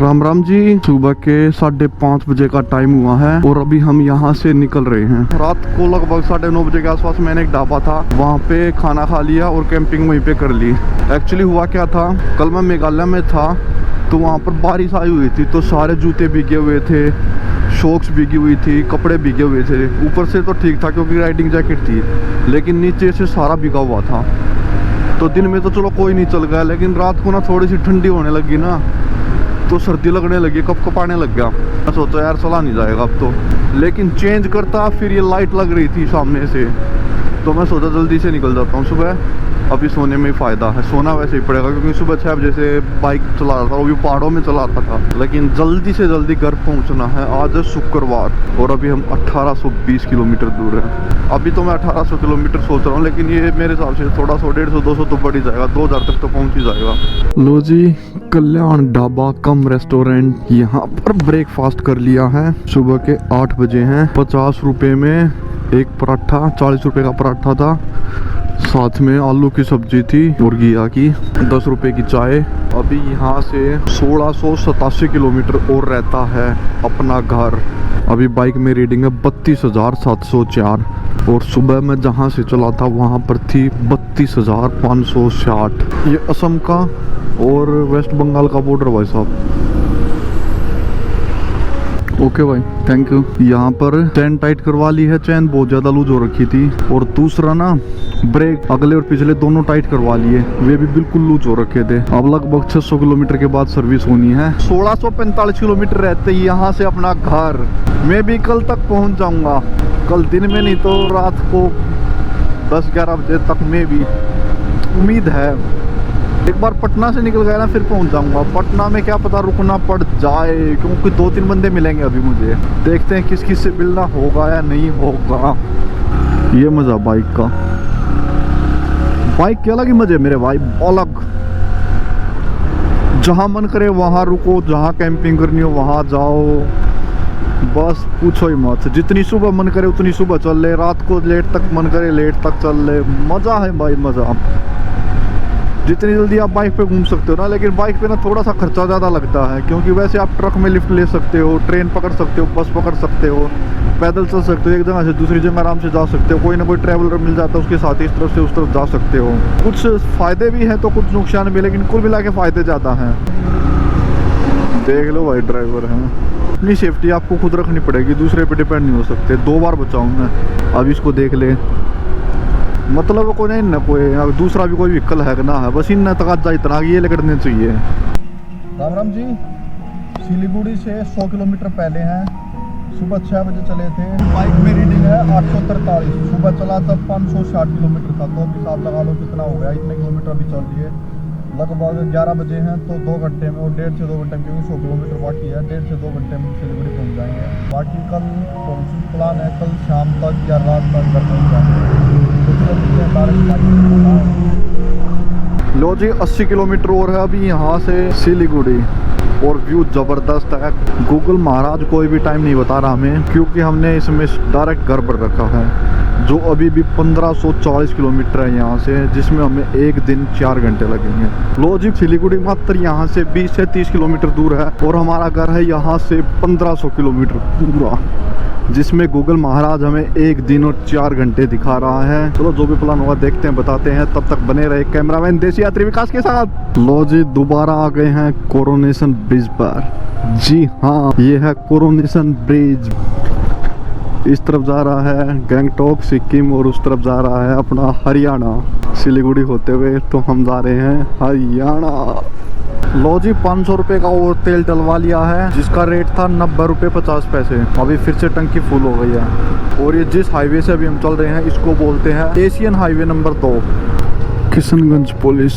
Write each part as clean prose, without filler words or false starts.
राम राम जी। सुबह के 5:30 बजे का टाइम हुआ है और अभी हम यहाँ से निकल रहे हैं। रात को लगभग 9:30 बजे के आसपास मैंने एक ढाबा था, वहाँ पे खाना खा लिया और कैंपिंग वहीं पे कर ली। एक्चुअली हुआ क्या था, कल मैं मेघालय में था तो वहाँ पर बारिश आई हुई थी, तो सारे जूते भीगे हुए थे, शॉक्स भीगी हुई थी, कपड़े भीगे हुए थे। ऊपर से तो ठीक था क्योंकि राइडिंग जैकेट थी, लेकिन नीचे से सारा भीगा हुआ था। तो दिन में तो चलो कोई नहीं चल गया, लेकिन रात को ना थोड़ी सी ठंडी होने लगी ना, तो सर्दी लगने लगी, कपकपाने लग गया। मैं सोचा यार चला नहीं जाएगा अब तो, लेकिन चेंज करता फिर ये लाइट लग रही थी सामने से, तो मैं सोचा जल्दी से निकल जाता हूँ सुबह। अभी सोने में ही फ़ायदा है, सोना वैसे ही पड़ेगा क्योंकि सुबह 6 बजे से बाइक चला रहा था, वो भी पहाड़ों में चला रहा था। लेकिन जल्दी से जल्दी घर पहुँचना है। आज है शुक्रवार और अभी हम 1820 किलोमीटर दूर हैं। अभी तो मैं 1800 किलोमीटर सोच रहा हूँ, लेकिन ये मेरे हिसाब से थोड़ा 150-200 तो बढ़ ही जाएगा, 2000 तक तो पहुँच ही जाएगा। लो जी, कल्याण ढाबा कम रेस्टोरेंट, यहाँ पर ब्रेकफास्ट कर लिया है। सुबह के 8 बजे हैं। 50 रुपये में एक पराठा, 40 रुपये का पराठा था, साथ में आलू की सब्जी थी और घिया की, 10 रुपये की चाय। अभी यहाँ से 1687 किलोमीटर और रहता है अपना घर। अभी बाइक में रीडिंग है 32,704 और सुबह मैं जहाँ से चला था वहाँ पर थी 32,560। ये असम का और वेस्ट बंगाल का बॉर्डर भाई साहब। ओके भाई, थैंक यू। यहाँ पर चैन टाइट करवा ली है, चैन बहुत ज़्यादा लूज हो रखी थी। और दूसरा ना, ब्रेक अगले और पिछले दोनों टाइट करवा लिए, वे भी बिल्कुल लूज हो रखे थे। अब लगभग 600 किलोमीटर के बाद सर्विस होनी है। 1645 किलोमीटर रहते ही यहाँ से अपना घर। मैं भी कल तक पहुँच जाऊँगा, कल दिन में नहीं तो रात को 10-11 बजे तक में भी, उम्मीद है। एक बार पटना से निकल गया ना फिर पहुंच जाऊंगा। पटना में क्या पता रुकना पड़ जाए, क्योंकि 2-3 बंदे मिलेंगे अभी मुझे। देखते हैं किस किस से मिलना होगा या नहीं होगा। ये मज़ा बाइक का, बाइक के अलग ही मज़े मेरे भाई, अलग। जहाँ मन करे वहाँ रुको, जहाँ कैंपिंग करनी हो वहाँ जाओ, बस पूछो ही मत। जितनी सुबह मन करे उतनी सुबह चल ले, रात को लेट तक मन करे लेट तक चल ले, मज़ा है भाई मज़ा। जितनी जल्दी आप बाइक पे घूम सकते हो ना, लेकिन बाइक पे ना थोड़ा सा खर्चा ज़्यादा लगता है, क्योंकि वैसे आप ट्रक में लिफ्ट ले सकते हो, ट्रेन पकड़ सकते हो, बस पकड़ सकते हो, पैदल चल सकते हो, एक जगह से दूसरी जगह आराम से जा सकते हो। कोई ना कोई ट्रैवलर मिल जाता है, उसके साथ ही इस तरफ से उस तरफ जा सकते हो। कुछ फ़ायदे भी हैं तो कुछ नुकसान भी, लेकिन कुल मिला के फ़ायदे ज़्यादा हैं। देख लो भाई, ड्राइवर हैं। अपनी सेफ्टी आपको खुद रखनी पड़ेगी, दूसरे पे डिपेंड नहीं हो सकते। 2 बार बचाऊँ मैं, अब इसको देख ले, मतलब कोई नहीं ना, कोई दूसरा भी कोई व्हीकल है कि ना है, बस इन तक इतना ये लेकर चाहिए। राम राम जी। सिलीगुड़ी से 100 किलोमीटर पहले हैं। सुबह 6 बजे चले थे। बाइक में रीडिंग है 843। सुबह चला तब 560 किलोमीटर था, तो हिसाब लगा लो कितना हो गया। इतने किलोमीटर अभी चल लिए। लगभग 11 बजे हैं, तो 2 घंटे में, और 1.5 से 2 घंटे में, क्योंकि 100 किलोमीटर बाकी है, 1.5 से 2 घंटे में सिलीगुड़ी पहुँच जाएंगे। बाकी कल प्लान है, कल शाम तक या रात तक घर पहुँच जाएंगे। लो जी, 80 किलोमीटर और है अभी यहाँ से सिलीगुड़ी, और व्यू ज़बरदस्त है। गूगल महाराज कोई भी टाइम नहीं बता रहा हमें, क्योंकि हमने इसमें डायरेक्ट घर पर रखा है, जो अभी भी 1540 किलोमीटर है यहाँ से, जिसमें हमें एक दिन 4 घंटे लगेंगे। लो जी, सिलीगुड़ी मात्र यहाँ से 20 से 30 किलोमीटर दूर है, और हमारा घर है यहाँ से 1500 किलोमीटर पूरा, जिसमें गूगल महाराज हमें 1 दिन और 4 घंटे दिखा रहा है। चलो जो भी प्लान होगा देखते हैं, बताते हैं। तब तक बने रहे कैमरामैन देसी यात्री विकास के साथ। लो जी, दोबारा आ गए हैं कोरोनेशन ब्रिज पर। जी हाँ, ये है कोरोनेशन ब्रिज। इस तरफ जा रहा है गंगटोक सिक्किम, और उस तरफ जा रहा है अपना हरियाणा। सिलीगुड़ी होते हुए तो हम जा रहे हैं हरियाणा। लो जी, 500 रुपये का और तेल डलवा लिया है, जिसका रेट था 90 रुपये 50 पैसे। अभी फिर से टंकी फुल हो गई है। और ये जिस हाईवे से अभी हम चल रहे हैं, इसको बोलते हैं Asian highway number 2, Kishanganj police.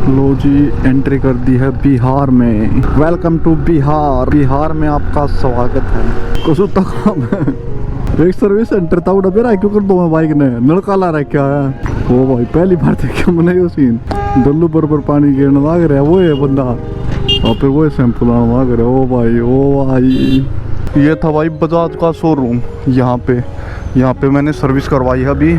लो जी, एंट्री कर दी है बिहार में। Welcome to Bihar. बिहार में आपका स्वागत है। कसू तक एक सर्विस सेंटर था, उड़ा बेरा क्यों कर दो मैं बाइक ने नलका ला रखा है। ओ भाई, पहली बार देखा मैंने ये सीन। डल्लू पर पानी गिरने लग रहा है, वो है बंदा, और फिर वो सैंपल आने लग रहा है। ओ भाई, ये था भाई बजाज का शोरूम। यहाँ पे मैंने सर्विस करवाई है अभी।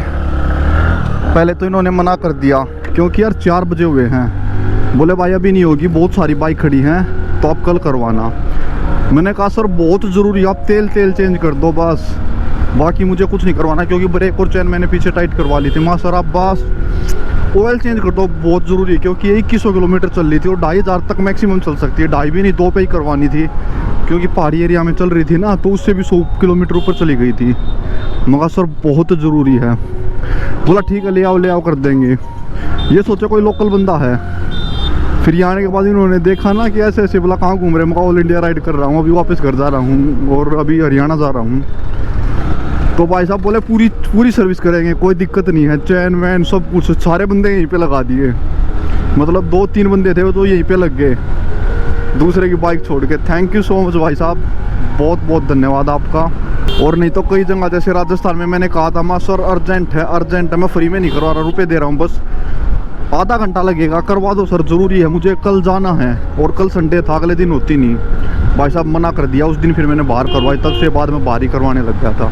पहले तो इन्होंने मना कर दिया, क्योंकि यार 4 बजे हुए हैं। बोले भाई अभी नहीं होगी, बहुत सारी बाइक खड़ी हैं, तो आप कल करवाना। मैंने कहा सर बहुत ज़रूरी, आप तेल चेंज कर दो बस, बाकी मुझे कुछ नहीं करवाना, क्योंकि ब्रेक और चैन मैंने पीछे टाइट करवा ली थी। माँ सर आप बस ऑयल चेंज कर दो, बहुत ज़रूरी है, क्योंकि ये 2100 किलोमीटर चल रही थी और 2500 तक मैक्सिमम चल सकती है। 2.5 भी नहीं 2 पे ही करवानी थी, क्योंकि पहाड़ी एरिया में चल रही थी ना, तो उससे भी 100 किलोमीटर ऊपर चली गई थी। मगर सर बहुत ज़रूरी है। बोला ठीक है ले आओ कर देंगे। ये सोचा कोई लोकल बंदा है। फिर यहाँ आने के बाद इन्होंने देखा ना कि ऐसे ऐसे, बोला कहाँ घूम रहे, मैं ऑल इंडिया राइड कर रहा हूँ, अभी वापस घर जा रहा हूँ और अभी हरियाणा जा रहा हूँ। तो भाई साहब बोले पूरी सर्विस करेंगे, कोई दिक्कत नहीं है, चैन वैन सब कुछ सारे बंदे यहीं पे लगा दिए। मतलब 2-3 बंदे थे वो तो यहीं पे लग गए, दूसरे की बाइक छोड़ के। थैंक यू सो मच भाई साहब, बहुत बहुत धन्यवाद आपका। और नहीं तो कई जगह जैसे राजस्थान में मैंने कहा था माँ सर अर्जेंट है, मैं फ्री में नहीं करवा रहा, रुपये दे रहा हूँ, बस आधा घंटा लगेगा, करवा दो सर, ज़रूरी है, मुझे कल जाना है। और कल संडे था, अगले दिन होती नहीं। भाई साहब मना कर दिया उस दिन, फिर मैंने बाहर करवाई, तब से बाद में बाहर ही करवाने लग गया था।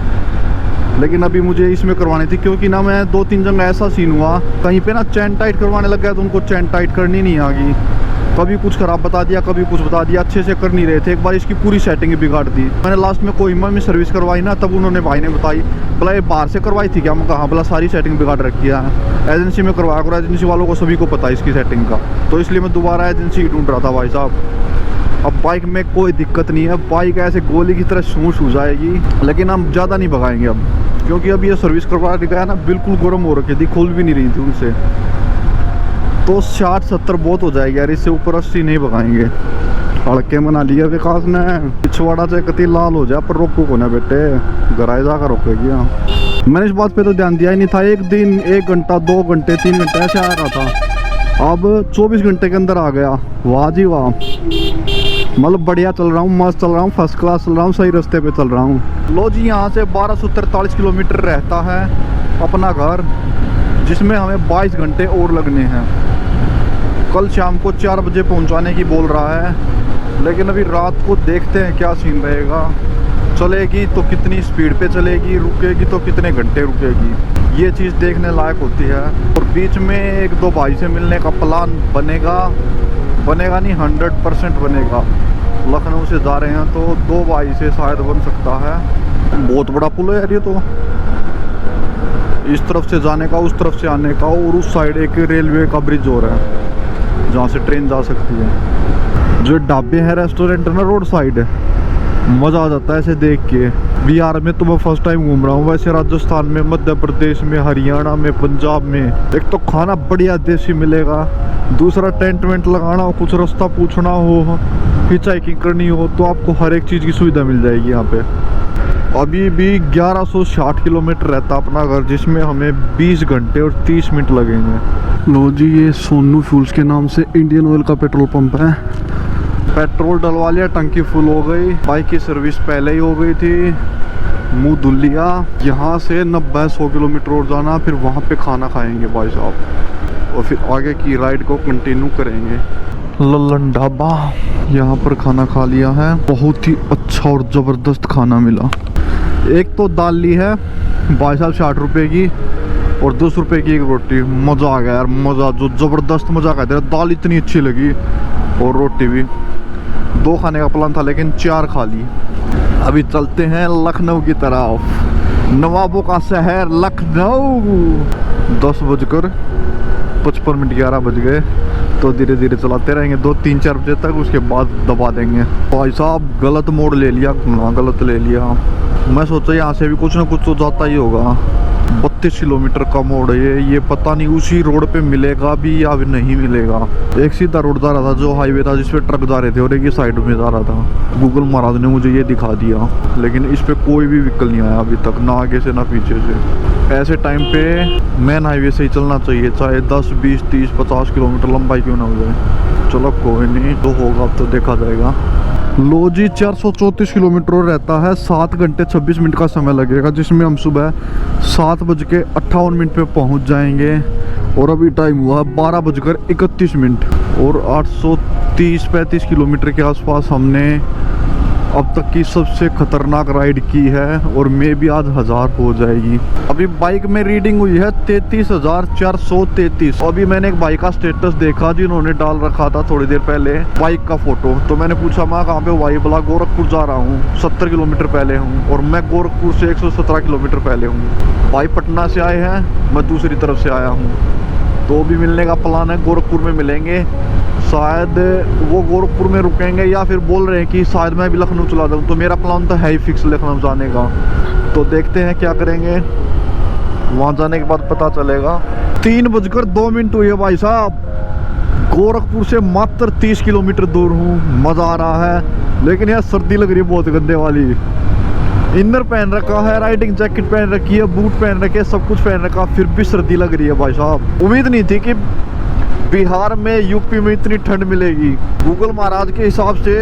लेकिन अभी मुझे इसमें करवानी थी, क्योंकि ना मैं 2-3 जगह ऐसा सीन हुआ, कहीं पे ना चैन टाइट करवाने लग गया तो उनको चैन टाइट करनी नहीं आ गई, कभी कुछ ख़राब बता दिया, कभी कुछ बता दिया, अच्छे से कर नहीं रहे थे। एक बार इसकी पूरी सेटिंग बिगाड़ दी। मैंने लास्ट में कोहिमा में सर्विस करवाई ना, तब उन्होंने भाई ने बताई, बोला ये बाहर से करवाई थी क्या? मैं कहा बोला सारी सेटिंग बिगाड़ रखी है, एजेंसी में करवाया करो, एजेंसी वालों को सभी को पता है इसकी सेटिंग का। तो इसलिए मैं दोबारा एजेंसी ढूंढ रहा था भाई साहब। अब बाइक में कोई दिक्कत नहीं है, बाइक ऐसे गोली की तरह सूस हो जाएगी, लेकिन हम ज़्यादा नहीं भगाएंगे अब, क्योंकि अब ये सर्विस करवा गया ना, बिल्कुल गर्म हो रखी थी, खुल भी नहीं रही थी उनसे। तो 60-70 बहुत हो जाएगी यार, इससे ऊपर 80 नहीं भगाएंगे। हड़के मना लिया विकास ने, पिछवाड़ा से कति लाल हो जाए पर रोको को ना बेटे, गराए जाकर रोकेगी। हाँ मैंने इस बात पे तो ध्यान दिया ही नहीं था। एक दिन 1 घंटा 2 घंटे 3 घंटे ऐसे आ रहा था, अब 24 घंटे के अंदर आ गया। वाह जी वाह, मतलब बढ़िया चल रहा हूँ, मस्त चल रहा हूँ, फर्स्ट क्लास चल रहा हूँ, सही रास्ते पे चल रहा हूँ। लो जी यहाँ से 1243 किलोमीटर रहता है अपना घर, जिसमें हमें 22 घंटे और लगने हैं। कल शाम को 4 बजे पहुंचाने की बोल रहा है, लेकिन अभी रात को देखते हैं क्या सीन रहेगा। चलेगी तो कितनी स्पीड पे चलेगी, रुकेगी तो कितने घंटे रुकेगी, ये चीज़ देखने लायक होती है। और बीच में 1-2 भाई से मिलने का प्लान बनेगा नहीं 100% बनेगा। लखनऊ से जा रहे हैं तो 2 भाई से शायद बन सकता है। बहुत बड़ा पुल है यार ये तो, इस तरफ से जाने का, उस तरफ से आने का, और उस साइड एक रेलवे का ब्रिज हो रहा है जहाँ से ट्रेन जा सकती है। जो ढाबे हैं रेस्टोरेंट है ना रोड साइड, मज़ा आ जाता है ऐसे देख के। बिहार में तो मैं फर्स्ट टाइम घूम रहा हूँ, वैसे राजस्थान में, मध्य प्रदेश में, हरियाणा में, पंजाब में एक तो खाना बढ़िया देसी मिलेगा, दूसरा टेंट वेंट लगाना हो, कुछ रास्ता पूछना हो, हिचहाइकिंग करनी हो, तो आपको हर एक चीज़ की सुविधा मिल जाएगी यहाँ पे। अभी भी 1160 किलोमीटर रहता अपना घर, जिसमें हमें 20 घंटे और 30 मिनट लगेंगे। लो जी ये सोनू फ्यूल्स के नाम से इंडियन ऑयल का पेट्रोल पंप है। पेट्रोल डलवा लिया, टंकी फुल हो गई, बाइक की सर्विस पहले ही हो गई थी, मुंह धुल लिया। यहाँ से 90-100 किलोमीटर और जाना, फिर वहाँ पे खाना खाएंगे भाई साहब, और फिर आगे की राइड को कंटिन्यू करेंगे। लल्लन ढाबा, यहाँ पर खाना खा लिया है, बहुत ही अच्छा और ज़बरदस्त खाना मिला। एक तो दाल ली है भाई साहब 60 रुपये की, और 10 रुपये की एक रोटी। मज़ा आ गया यार, मज़ा, जो ज़बरदस्त मज़ा कहते हैं। दाल इतनी अच्छी लगी और रोटी भी। 2 खाने का प्लान था लेकिन 4 खा ली। अभी चलते हैं लखनऊ की तरफ, नवाबों का शहर लखनऊ। 10:55 11 बज गए, तो धीरे धीरे चलाते रहेंगे 2-3-4 बजे तक, उसके बाद दबा देंगे। भाई साहब गलत मोड़ ले लिया, गलत ले लिया। मैं सोचा यहाँ से भी कुछ ना कुछ तो जाता ही होगा। 32 किलोमीटर का मोड़ है ये पता नहीं उसी रोड पे मिलेगा भी या नहीं मिलेगा। एक सीधा रोड जा रहा था जो हाईवे था, जिस पे ट्रक जा रहे थे, और एक ही साइड में जा रहा था। गूगल महाराज ने मुझे ये दिखा दिया, लेकिन इस पे कोई भी व्हीकल नहीं आया अभी तक, ना आगे से ना पीछे से। ऐसे टाइम पे मेन हाईवे से ही चलना चाहिए, चाहे 10, 20, 30, 50 किलोमीटर लंबाई क्यों ना हो जाए। चलो कोई नहीं, तो होगा अब तो देखा जाएगा। लो जी 434 किलोमीटर रहता है, 7 घंटे 26 मिनट का समय लगेगा, जिसमें हम सुबह 7:58 पे पहुंच जाएंगे। और अभी टाइम हुआ 12:31 और 830-35 किलोमीटर के आसपास हमने अब तक की सबसे खतरनाक राइड की है और मे भी आज 1000 हो जाएगी। अभी बाइक में रीडिंग हुई है 33,433। अभी मैंने एक बाइक का स्टेटस देखा जिन्होंने डाल रखा था थोड़ी देर पहले बाइक का फोटो, तो मैंने पूछा मैं कहाँ पे? भाई बोला गोरखपुर जा रहा हूँ, 70 किलोमीटर पहले हूँ और मैं गोरखपुर से 117 किलोमीटर पहले हूँ। भाई पटना से आए हैं, मैं दूसरी तरफ से आया हूँ, तो भी मिलने का प्लान है, गोरखपुर में मिलेंगे। शायद वो गोरखपुर में रुकेंगे या फिर बोल रहे हैं कि शायद मैं भी लखनऊ चला जाऊँ, तो मेरा प्लान तो है ही फिक्स लखनऊ जाने का। तो देखते हैं क्या करेंगे, वहाँ जाने के बाद पता चलेगा। 3:02 हुई है भाई साहब, गोरखपुर से मात्र 30 किलोमीटर दूर हूँ। मज़ा आ रहा है, लेकिन यार सर्दी लग रही है बहुत गंदे वाली। इनर पहन रखा है, राइडिंग जैकेट पहन रखी है, बूट पहन रखे, सब कुछ पहन रखा, फिर भी सर्दी लग रही है भाई साहब। उम्मीद नहीं थी कि बिहार में, यूपी में इतनी ठंड मिलेगी। गूगल महाराज के हिसाब से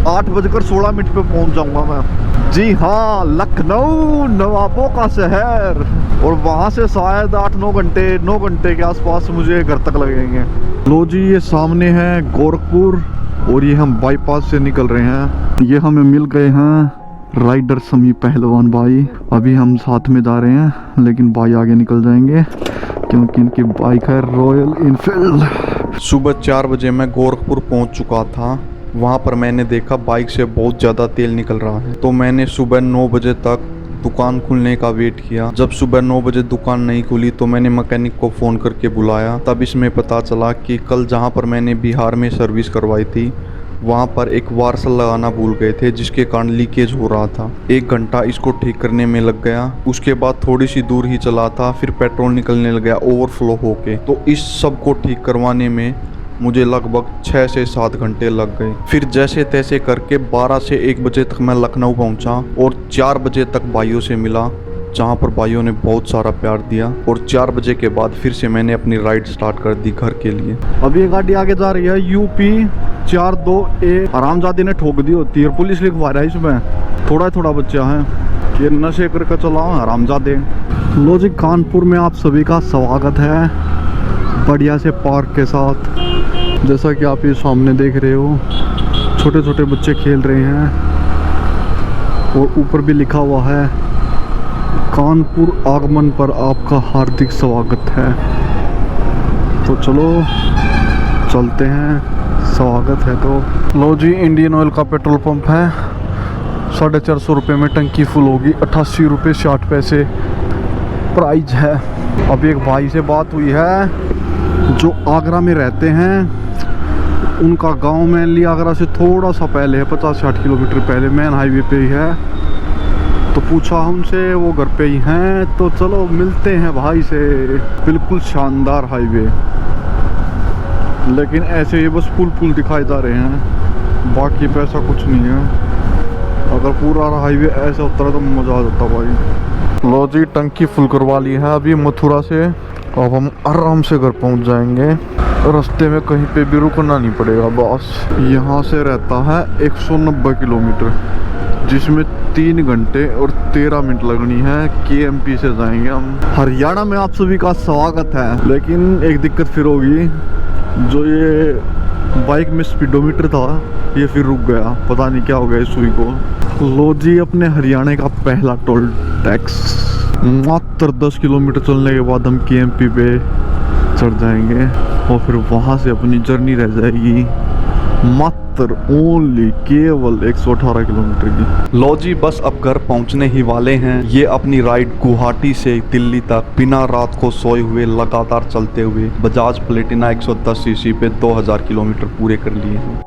8:16 पे पहुंच जाऊंगा मैं। जी हाँ, लखनऊ नवाबों का शहर, और वहां से शायद 9 घंटे के आसपास मुझे घर तक लगेंगे। लो जी, ये सामने है गोरखपुर और ये हम बाईपास से निकल रहे हैं। ये हमें मिल गए हैं राइडर समी पहलवान भाई। अभी हम साथ में जा रहे हैं, लेकिन भाई आगे निकल जाएंगे क्योंकि इनकी बाइक है रॉयल इनफील्ड। सुबह 4 बजे मैं गोरखपुर पहुंच चुका था। वहां पर मैंने देखा बाइक से बहुत ज़्यादा तेल निकल रहा है, तो मैंने सुबह 9 बजे तक दुकान खुलने का वेट किया। जब सुबह 9 बजे दुकान नहीं खुली तो मैंने मैकेनिक को फ़ोन करके बुलाया। तब इसमें पता चला कि कल जहां पर मैंने बिहार में सर्विस करवाई थी वहाँ पर एक वार्सल लगाना भूल गए थे, जिसके कारण लीकेज हो रहा था। 1 घंटा इसको ठीक करने में लग गया। उसके बाद थोड़ी सी दूर ही चला था, फिर पेट्रोल निकलने लग गया ओवरफ्लो होके। तो इस सब को ठीक करवाने में मुझे लगभग 6 से 7 घंटे लग गए। फिर जैसे तैसे करके 12 से 1 बजे तक मैं लखनऊ पहुँचा और 4 बजे तक भाइयों से मिला, जहाँ पर भाइयों ने बहुत सारा प्यार दिया। और 4 बजे के बाद फिर से मैंने अपनी राइड स्टार्ट कर दी घर के लिए। अभी ये गाड़ी आगे जा रही है UP 42A। हरामजादी ने ठोक दी होती है, पुलिस लिखवा रहा है इसमें। थोड़ा बच्चा है कि नशे करके चलाओ हरामजादे। लो जी, कानपुर में आप सभी का स्वागत है बढ़िया से पार्क के साथ। जैसा कि आप ये सामने देख रहे हो, छोटे छोटे बच्चे खेल रहे हैं और ऊपर भी लिखा हुआ है कानपुर आगमन पर आपका हार्दिक स्वागत है। तो चलो चलते हैं, स्वागत है। तो लो जी, इंडियन ऑयल का पेट्रोल पंप है। 450 रुपये में टंकी फुल होगी। 88 रुपये 60 पैसे प्राइस है। अभी एक भाई से बात हुई है जो आगरा में रहते हैं। उनका गांव मेनली आगरा से थोड़ा सा पहले है, 50-60 किलोमीटर पहले, मेन हाईवे पे ही है। तो पूछा हमसे, वो घर पे ही हैं। तो चलो मिलते हैं भाई से। बिल्कुल शानदार हाईवे, लेकिन ऐसे ये बस पुल दिखाई जा रहे हैं, बाकी पैसा कुछ नहीं है। अगर पूरा हाईवे ऐसा होता तो मज़ा आ जाता भाई। लो जी, टंकी फुल करवा ली है अभी मथुरा से। अब हम आराम से घर पहुंच जाएंगे, रास्ते में कहीं पे भी रुकना नहीं पड़ेगा बस। यहाँ से रहता है 190 किलोमीटर, जिसमें 3 घंटे और 13 मिनट लगनी है। KMP से जाएंगे हम। हरियाणा में आप सभी का स्वागत है। लेकिन एक दिक्कत फिर होगी, जो ये बाइक में स्पीडोमीटर था ये फिर रुक गया, पता नहीं क्या हो गया इस सुई को। लो जी, अपने हरियाणा का पहला टोल टैक्स। मात्र 10 किलोमीटर चलने के बाद हम KMP पे चढ़ जाएंगे और फिर वहाँ से अपनी जर्नी रह जाएगी मात्र ओनली केवल 118 किलोमीटर की। लो जी, बस अब घर पहुंचने ही वाले हैं। ये अपनी राइड गुवाहाटी से दिल्ली तक बिना रात को सोए हुए लगातार चलते हुए बजाज प्लेटिना 110 सीसी पे 2000 किलोमीटर पूरे कर लिए हैं।